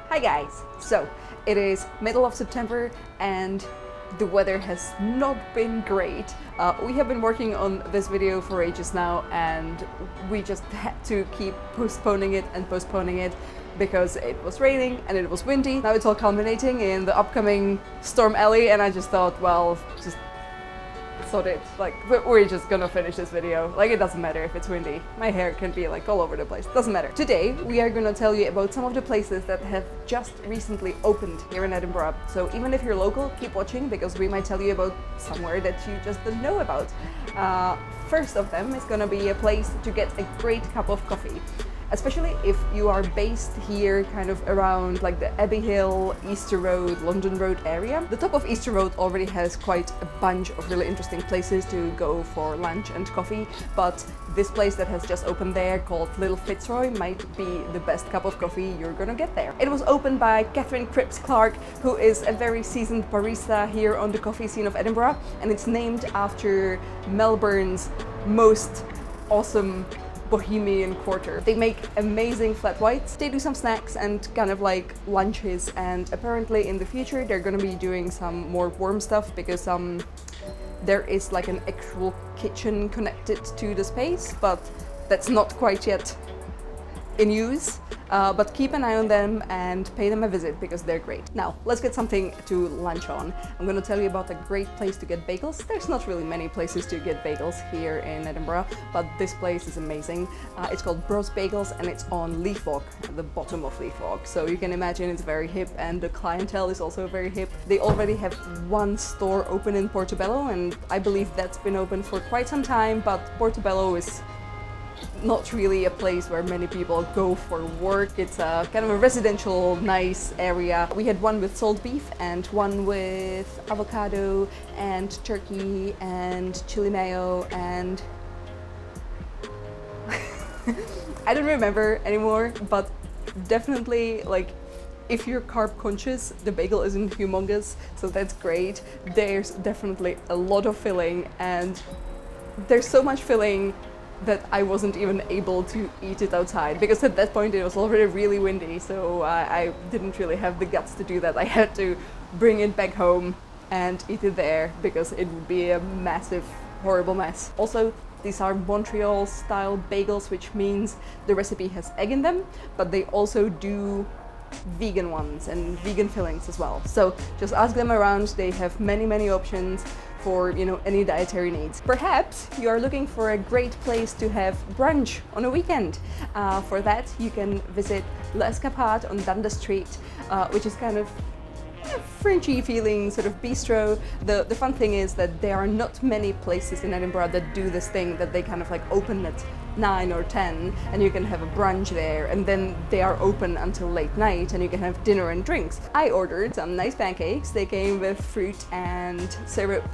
Hi guys! So, it is middle of September and the weather has not been great. We have been working on this video for ages now and we just had to keep postponing it because it was raining and it was windy. Now it's all culminating in the upcoming Storm Ellie and I just thought, well, just sod it. Like, we're just gonna finish this video. Like, it doesn't matter if it's windy. My hair can be like all over the place. Doesn't matter. Today, we are gonna tell you about some of the places that have just recently opened here in Edinburgh. So even if you're local, keep watching because we might tell you about somewhere that you just don't know about. First of them is gonna be a place to get a great cup of coffee. Especially if you are based here kind of around like the Abbey Hill, Easter Road, London Road area. The top of Easter Road already has quite a bunch of really interesting places to go for lunch and coffee, but this place that has just opened there called Little Fitzroy might be the best cup of coffee you're gonna get there. It was opened by Catherine Cripps Clark, who is a very seasoned barista here on the coffee scene of Edinburgh, and it's named after Melbourne's most awesome Bohemian quarter. They make amazing flat whites. They do some snacks and kind of like lunches, and apparently in the future they're gonna be doing some more warm stuff because there is like an actual kitchen connected to the space, but that's not quite yet in use. But keep an eye on them and pay them a visit because they're great. Now, let's get something to lunch on. I'm going to tell you about a great place to get bagels. There's not really many places to get bagels here in Edinburgh, but this place is amazing. It's called Bros Bagels and it's on Leaf Walk, at the bottom of Leaf Walk. So you can imagine it's very hip and the clientele is also very hip. They already have one store open in Portobello and I believe that's been open for quite some time, but Portobello is not really a place where many people go for work. It's a kind of a residential, nice area. We had one with salt beef and one with avocado and turkey and chili mayo and I don't remember anymore, but definitely like if you're carb conscious, the bagel isn't humongous, so that's great. There's definitely a lot of filling and there's so much filling that I wasn't even able to eat it outside because at that point it was already really windy, so I didn't really have the guts to do that. I had to bring it back home and eat it there because it would be a massive, horrible mess. Also, these are Montreal style bagels, which means the recipe has egg in them, but they also do vegan ones and vegan fillings as well. So just ask them around. They have many options for, you know, any dietary needs. Perhaps you are looking for a great place to have brunch on a weekend. For that, you can visit kappahd on Dundas Street, which is kind of a Frenchy feeling sort of bistro. The fun thing is that there are not many places in Edinburgh that do this thing, that they kind of like open at 9 or 10 and you can have a brunch there, and then they are open until late night and you can have dinner and drinks. I ordered some nice pancakes. They came with fruit and syrup.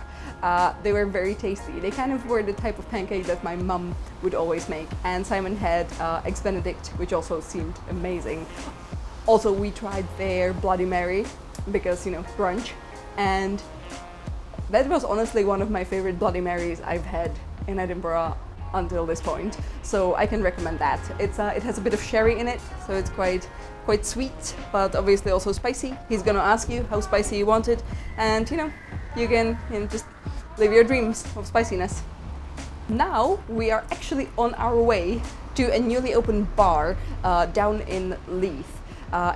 They were very tasty. They kind of were the type of pancake that my mum would always make. And Simon had Eggs Benedict, which also seemed amazing. Also, we tried their Bloody Mary because, you know, brunch. And that was honestly one of my favorite Bloody Marys I've had in Edinburgh until this point. So I can recommend that. It has a bit of sherry in it, so it's quite sweet, but obviously also spicy. He's gonna ask you how spicy you want it, and you know, you can just live your dreams of spiciness. Now we are actually on our way to a newly opened bar down in Leith.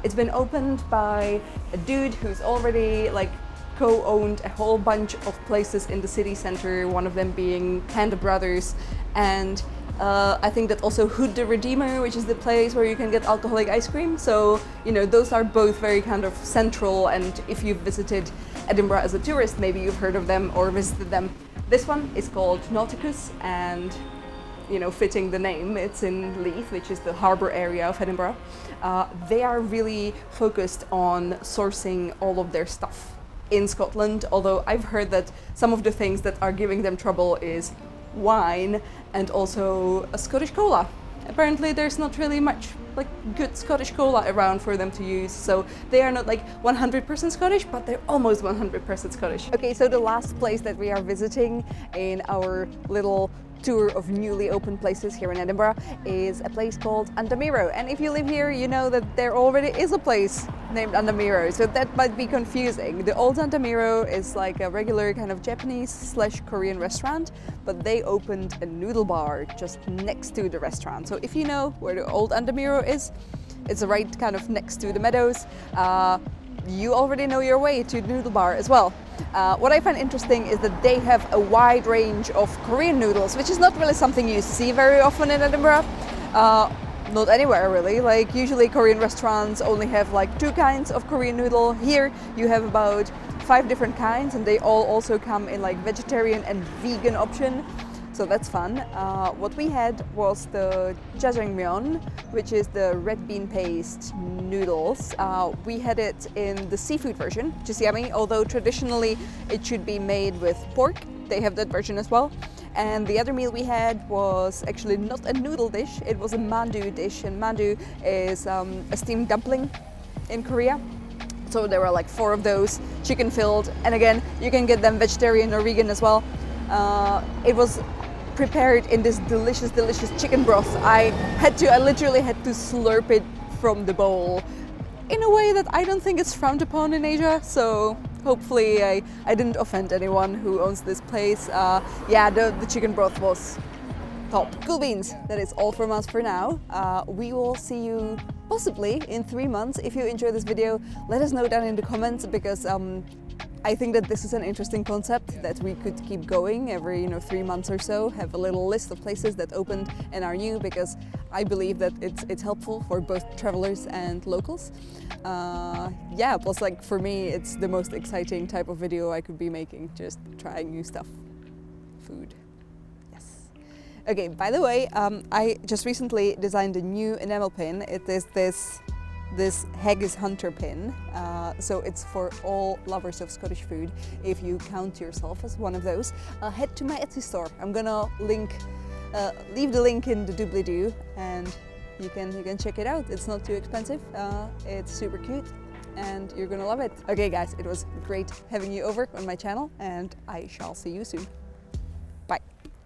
It's been opened by a dude who's already like co-owned a whole bunch of places in the city centre, one of them being Panda Brothers, and I think that also Hood the Redeemer, which is the place where you can get alcoholic ice cream. So, you know, those are both very kind of central, and if you've visited Edinburgh as a tourist, maybe you've heard of them or visited them. This one is called Nauticus, and, you know, fitting the name, it's in Leith, which is the harbour area of Edinburgh. They are really focused on sourcing all of their stuff in Scotland, although I've heard that some of the things that are giving them trouble is wine and also a Scottish cola. Apparently there's not really much like good Scottish cola around for them to use, so they are not like 100% Scottish, but they're almost 100% Scottish. Okay, so the last place that we are visiting in our little tour of newly opened places here in Edinburgh is a place called Andamiro. And if you live here, you know that there already is a place named Andamiro, so that might be confusing. The old Andamiro is like a regular kind of Japanese/Korean restaurant, but they opened a noodle bar just next to the restaurant. So if you know where the old Andamiro is, it's right kind of next to the meadows. You already know your way to the noodle bar as well. What I find interesting is that they have a wide range of Korean noodles, which is not really something you see very often in Edinburgh. Not anywhere really. Like usually Korean restaurants only have like 2 kinds of Korean noodle. Here you have about 5 different kinds, and they all also come in like vegetarian and vegan option. So that's fun. What we had was the jjajangmyeon, which is the red bean paste noodles. We had it in the seafood version, which is yummy, although traditionally it should be made with pork. They have that version as well. And the other meal we had was actually not a noodle dish, it was a mandu dish, and mandu is a steamed dumpling in Korea. So there were like 4 of those, chicken filled, and again, you can get them vegetarian or vegan as well. It was prepared in this delicious chicken broth. I literally had to slurp it from the bowl in a way that I don't think is frowned upon in Asia, so hopefully I didn't offend anyone who owns this place. Yeah, the chicken broth was top. Cool beans, that is all from us for now. We will see you possibly in 3 months. If you enjoyed this video, let us know down in the comments, because I think that this is an interesting concept that we could keep going every 3 months or so, have a little list of places that opened and are new, because I believe that it's helpful for both travelers and locals. Yeah, plus like for me it's the most exciting type of video I could be making, just trying new stuff. Food. Yes. Okay, by the way, I just recently designed a new enamel pin. It is this Haggis Hunter pin, so it's for all lovers of Scottish food. If you count yourself as one of those, head to my Etsy store. I'm gonna leave the link in the doobly-doo, and you can check it out. It's not too expensive, it's super cute, and you're gonna love it. Okay guys, it was great having you over on my channel, and I shall see you soon.